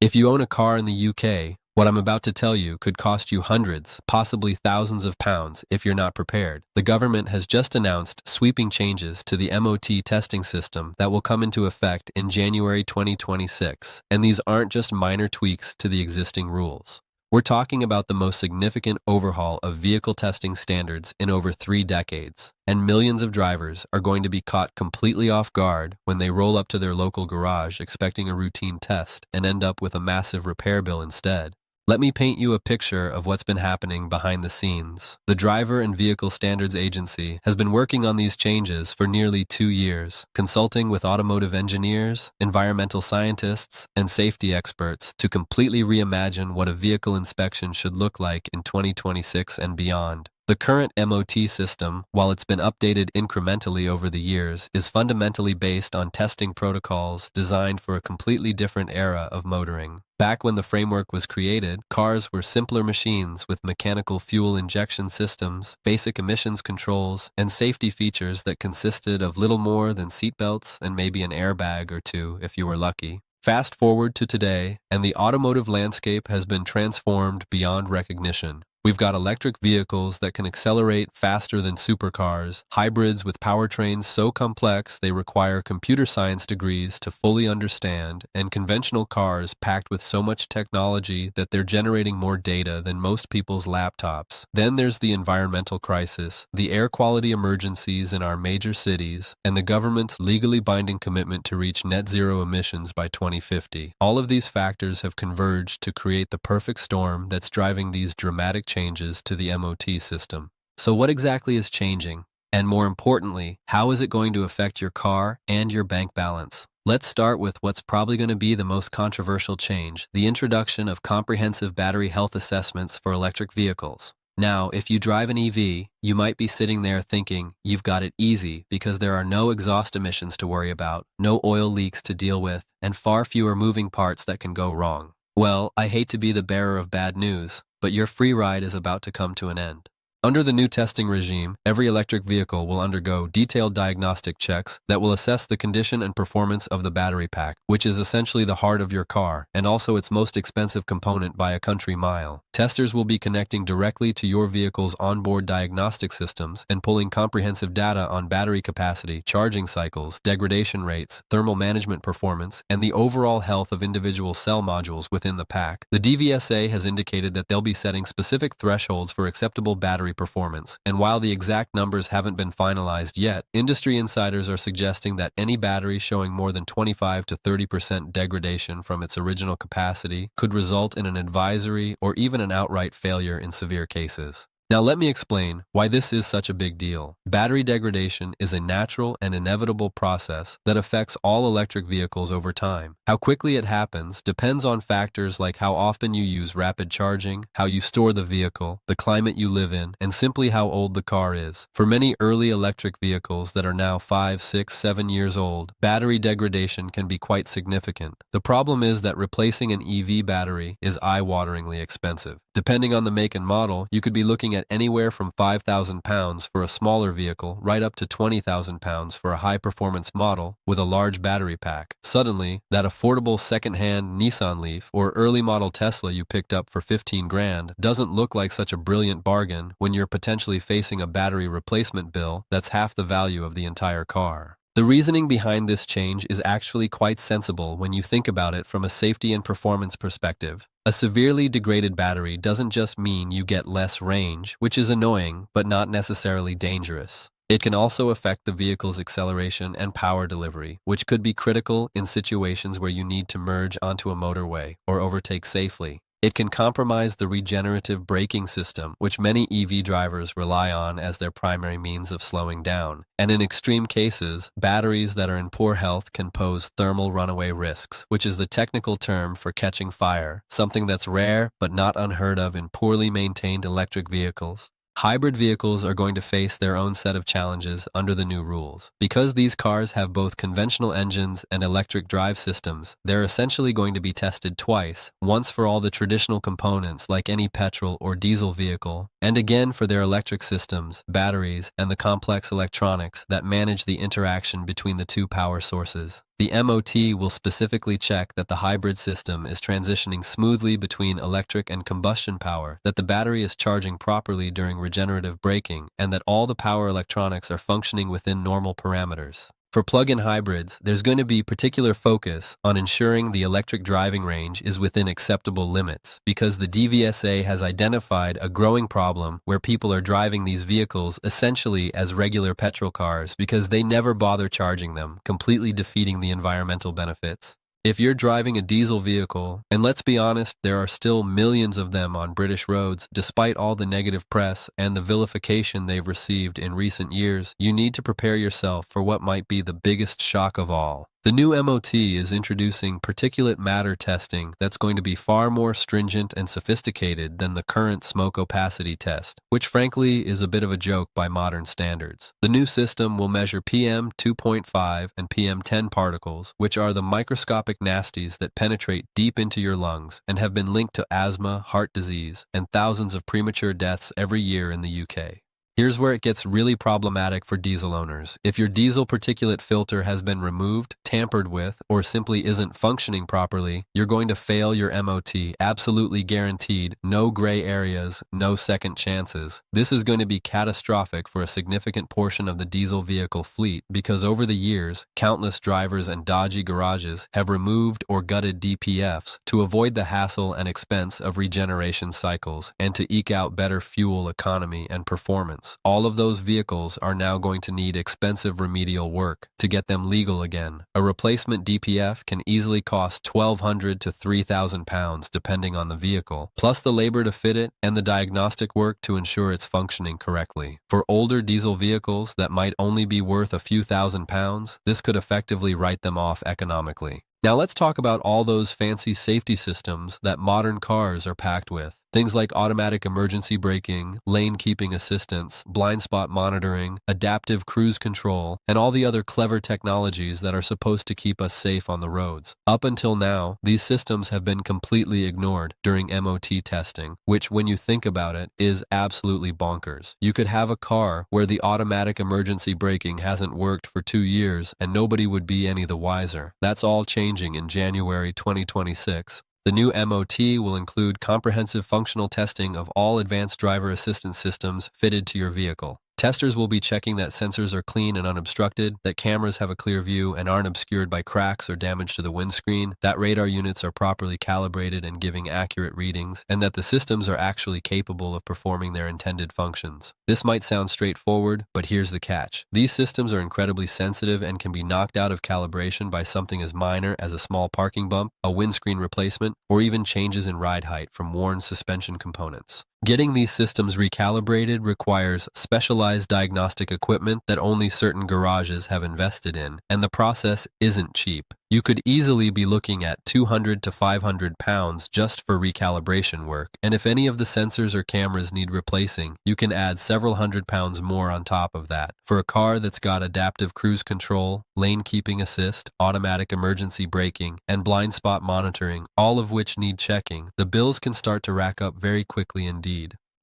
If you own a car in the UK, what I'm about to tell you could cost you hundreds, possibly thousands of pounds if you're not prepared. The government has just announced sweeping changes to the MOT testing system that will come into effect in January 2026, and these aren't just minor tweaks to the existing rules. We're talking about the most significant overhaul of vehicle testing standards in over 3 decades, and millions of drivers are going to be caught completely off guard when they roll up to their local garage expecting a routine test and end up with a massive repair bill instead. Let me paint you a picture of what's been happening behind the scenes. The Driver and Vehicle Standards Agency has been working on these changes for nearly 2 years, consulting with automotive engineers, environmental scientists, and safety experts to completely reimagine what a vehicle inspection should look like in 2026 and beyond. The current MOT system, while it's been updated incrementally over the years, is fundamentally based on testing protocols designed for a completely different era of motoring. Back when the framework was created, cars were simpler machines with mechanical fuel injection systems, basic emissions controls, and safety features that consisted of little more than seatbelts and maybe an airbag or two if you were lucky. Fast forward to today, and the automotive landscape has been transformed beyond recognition. We've got electric vehicles that can accelerate faster than supercars, hybrids with powertrains so complex they require computer science degrees to fully understand, and conventional cars packed with so much technology that they're generating more data than most people's laptops. Then there's the environmental crisis, the air quality emergencies in our major cities, and the government's legally binding commitment to reach net zero emissions by 2050. All of these factors have converged to create the perfect storm that's driving these dramatic changes to the MOT system. So what exactly is changing? And more importantly, how is it going to affect your car and your bank balance? Let's start with what's probably going to be the most controversial change, the introduction of comprehensive battery health assessments for electric vehicles. Now, if you drive an EV, you might be sitting there thinking you've got it easy because there are no exhaust emissions to worry about, no oil leaks to deal with, and far fewer moving parts that can go wrong. Well, I hate to be the bearer of bad news, but your free ride is about to come to an end. Under the new testing regime, every electric vehicle will undergo detailed diagnostic checks that will assess the condition and performance of the battery pack, which is essentially the heart of your car and also its most expensive component by a country mile. Testers will be connecting directly to your vehicle's onboard diagnostic systems and pulling comprehensive data on battery capacity, charging cycles, degradation rates, thermal management performance, and the overall health of individual cell modules within the pack. The DVSA has indicated that they'll be setting specific thresholds for acceptable battery performance, and while the exact numbers haven't been finalized yet, industry insiders are suggesting that any battery showing more than 25 to 30% degradation from its original capacity could result in an advisory or even an outright failure in severe cases. Now let me explain why this is such a big deal. Battery degradation is a natural and inevitable process that affects all electric vehicles over time. How quickly it happens depends on factors like how often you use rapid charging, how you store the vehicle, the climate you live in, and simply how old the car is. For many early electric vehicles that are now 5, 6, 7 years old, battery degradation can be quite significant. The problem is that replacing an EV battery is eye-wateringly expensive. Depending on the make and model, you could be looking at anywhere from £5,000 for a smaller vehicle right up to £20,000 for a high-performance model with a large battery pack. Suddenly, that affordable second-hand Nissan Leaf or early model Tesla you picked up for 15 grand doesn't look like such a brilliant bargain when you're potentially facing a battery replacement bill that's half the value of the entire car. The reasoning behind this change is actually quite sensible when you think about it from a safety and performance perspective. A severely degraded battery doesn't just mean you get less range, which is annoying but not necessarily dangerous. It can also affect the vehicle's acceleration and power delivery, which could be critical in situations where you need to merge onto a motorway or overtake safely. It can compromise the regenerative braking system, which many EV drivers rely on as their primary means of slowing down. And in extreme cases, batteries that are in poor health can pose thermal runaway risks, which is the technical term for catching fire, something that's rare but not unheard of in poorly maintained electric vehicles. Hybrid vehicles are going to face their own set of challenges under the new rules. Because these cars have both conventional engines and electric drive systems, they're essentially going to be tested twice, once for all the traditional components like any petrol or diesel vehicle, and again for their electric systems, batteries, and the complex electronics that manage the interaction between the two power sources. The MOT will specifically check that the hybrid system is transitioning smoothly between electric and combustion power, that the battery is charging properly during regenerative braking, and that all the power electronics are functioning within normal parameters. For plug-in hybrids, there's going to be particular focus on ensuring the electric driving range is within acceptable limits, because the DVSA has identified a growing problem where people are driving these vehicles essentially as regular petrol cars because they never bother charging them, completely defeating the environmental benefits. If you're driving a diesel vehicle, and let's be honest, there are still millions of them on British roads, despite all the negative press and the vilification they've received in recent years, you need to prepare yourself for what might be the biggest shock of all. The new MOT is introducing particulate matter testing that's going to be far more stringent and sophisticated than the current smoke opacity test, which frankly is a bit of a joke by modern standards. The new system will measure PM 2.5 and PM 10 particles, which are the microscopic nasties that penetrate deep into your lungs and have been linked to asthma, heart disease, and thousands of premature deaths every year in the UK. Here's where it gets really problematic for diesel owners. If your diesel particulate filter has been removed, tampered with, or simply isn't functioning properly, you're going to fail your MOT, absolutely guaranteed, no gray areas, no second chances. This is going to be catastrophic for a significant portion of the diesel vehicle fleet because over the years, countless drivers and dodgy garages have removed or gutted DPFs to avoid the hassle and expense of regeneration cycles and to eke out better fuel economy and performance. All of those vehicles are now going to need expensive remedial work to get them legal again. A replacement DPF can easily cost £1,200 to £3,000 depending on the vehicle, plus the labor to fit it and the diagnostic work to ensure it's functioning correctly. For older diesel vehicles that might only be worth a few £1,000s, this could effectively write them off economically. Now let's talk about all those fancy safety systems that modern cars are packed with. Things like automatic emergency braking, lane keeping assistance, blind spot monitoring, adaptive cruise control, and all the other clever technologies that are supposed to keep us safe on the roads. Up until now, these systems have been completely ignored during MOT testing, which when you think about it, is absolutely bonkers. You could have a car where the automatic emergency braking hasn't worked for 2 years and nobody would be any the wiser. That's all changing in January 2026. The new MOT will include comprehensive functional testing of all advanced driver assistance systems fitted to your vehicle. Testers will be checking that sensors are clean and unobstructed, that cameras have a clear view and aren't obscured by cracks or damage to the windscreen, that radar units are properly calibrated and giving accurate readings, and that the systems are actually capable of performing their intended functions. This might sound straightforward, but here's the catch. These systems are incredibly sensitive and can be knocked out of calibration by something as minor as a small parking bump, a windscreen replacement, or even changes in ride height from worn suspension components. Getting these systems recalibrated requires specialized diagnostic equipment that only certain garages have invested in, and the process isn't cheap. You could easily be looking at £200 to £500 just for recalibration work, and if any of the sensors or cameras need replacing, you can add several £100 more on top of that. For a car that's got adaptive cruise control, lane keeping assist, automatic emergency braking, and blind spot monitoring, all of which need checking, the bills can start to rack up very quickly indeed.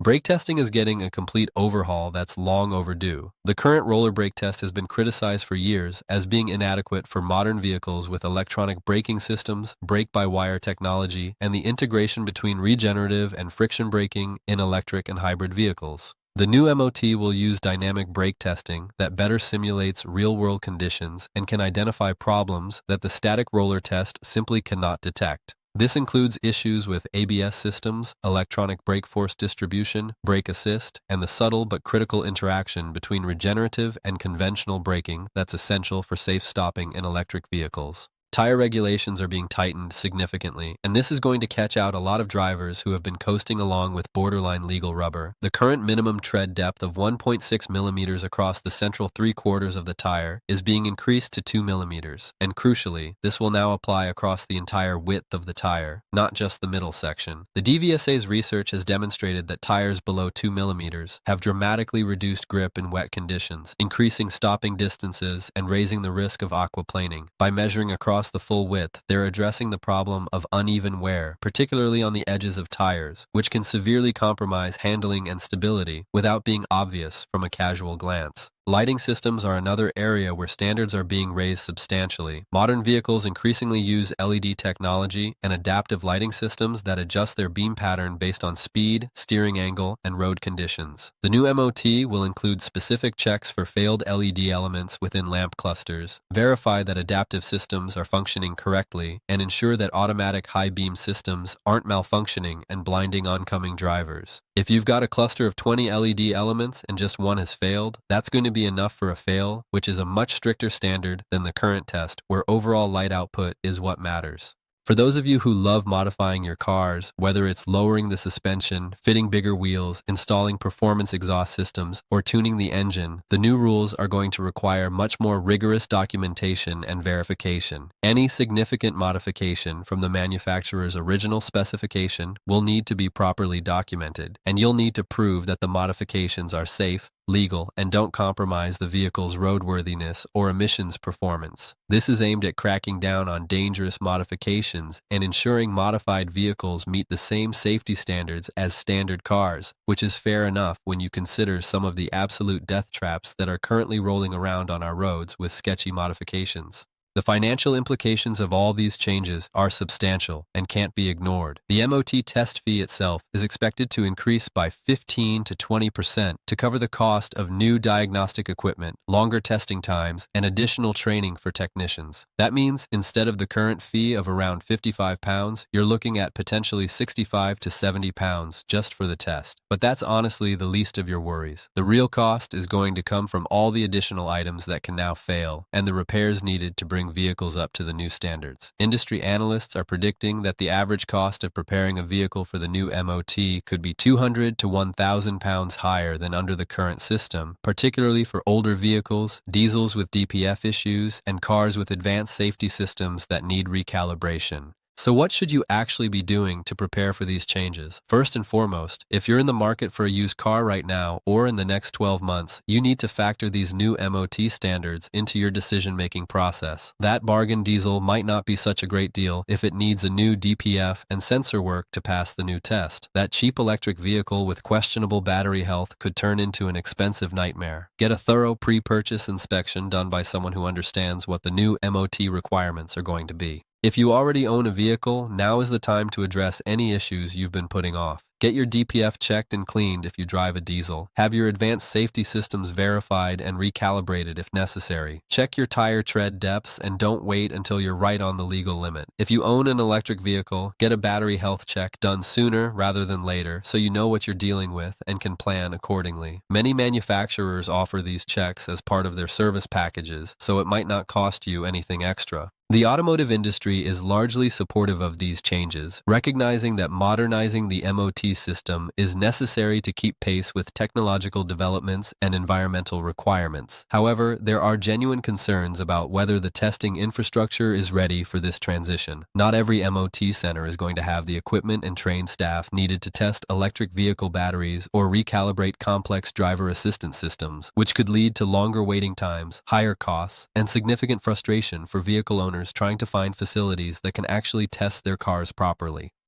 Brake testing is getting a complete overhaul that's long overdue. The current roller brake test has been criticized for years as being inadequate for modern vehicles with electronic braking systems, brake-by-wire technology, and the integration between regenerative and friction braking in electric and hybrid vehicles. The new MOT will use dynamic brake testing that better simulates real-world conditions and can identify problems that the static roller test simply cannot detect. This includes issues with ABS systems, electronic brake force distribution, brake assist, and the subtle but critical interaction between regenerative and conventional braking that's essential for safe stopping in electric vehicles. Tire regulations are being tightened significantly, and this is going to catch out a lot of drivers who have been coasting along with borderline legal rubber. The current minimum tread depth of 1.6 millimeters across the central 3/4 of the tire is being increased to 2 millimeters, and crucially, this will now apply across the entire width of the tire, not just the middle section. The DVSA's research has demonstrated that tires below 2 millimeters have dramatically reduced grip in wet conditions, increasing stopping distances and raising the risk of aquaplaning. By measuring across the full width, they're addressing the problem of uneven wear, particularly on the edges of tires, which can severely compromise handling and stability without being obvious from a casual glance. Lighting systems are another area where standards are being raised substantially. Modern vehicles increasingly use LED technology and adaptive lighting systems that adjust their beam pattern based on speed, steering angle, and road conditions. The new MOT will include specific checks for failed LED elements within lamp clusters, verify that adaptive systems are functioning correctly, and ensure that automatic high beam systems aren't malfunctioning and blinding oncoming drivers. If you've got a cluster of 20 LED elements and just one has failed, that's going to be enough for a fail, which is a much stricter standard than the current test, where overall light output is what matters. For those of you who love modifying your cars, whether it's lowering the suspension, fitting bigger wheels, installing performance exhaust systems, or tuning the engine, the new rules are going to require much more rigorous documentation and verification. Any significant modification from the manufacturer's original specification will need to be properly documented, and you'll need to prove that the modifications are safe, legal, and don't compromise the vehicle's roadworthiness or emissions performance. This is aimed at cracking down on dangerous modifications and ensuring modified vehicles meet the same safety standards as standard cars, which is fair enough when you consider some of the absolute death traps that are currently rolling around on our roads with sketchy modifications. The financial implications of all these changes are substantial and can't be ignored. The MOT test fee itself is expected to increase by 15 to 20% to cover the cost of new diagnostic equipment, longer testing times, and additional training for technicians. That means instead of the current fee of around £55, you're looking at potentially £65 to £70 just for the test. But that's honestly the least of your worries. The real cost is going to come from all the additional items that can now fail and the repairs needed to bring vehicles up to the new standards. Industry analysts are predicting that the average cost of preparing a vehicle for the new MOT could be £200 to £1,000 higher than under the current system, particularly for older vehicles, diesels with DPF issues, and cars with advanced safety systems that need recalibration. So what should you actually be doing to prepare for these changes? First and foremost, if you're in the market for a used car right now or in the next 12 months, you need to factor these new MOT standards into your decision-making process. That bargain diesel might not be such a great deal if it needs a new DPF and sensor work to pass the new test. That cheap electric vehicle with questionable battery health could turn into an expensive nightmare. Get a thorough pre-purchase inspection done by someone who understands what the new MOT requirements are going to be. If you already own a vehicle, now is the time to address any issues you've been putting off. Get your DPF checked and cleaned if you drive a diesel. Have your advanced safety systems verified and recalibrated if necessary. Check your tire tread depths and don't wait until you're right on the legal limit. If you own an electric vehicle, get a battery health check done sooner rather than later so you know what you're dealing with and can plan accordingly. Many manufacturers offer these checks as part of their service packages, so it might not cost you anything extra. The automotive industry is largely supportive of these changes, recognizing that modernizing the MOT system is necessary to keep pace with technological developments and environmental requirements. However, there are genuine concerns about whether the testing infrastructure is ready for this transition. Not every MOT center is going to have the equipment and trained staff needed to test electric vehicle batteries or recalibrate complex driver assistance systems, which could lead to longer waiting times, higher costs, and significant frustration for vehicle owners trying to find facilities that can actually test their cars properly.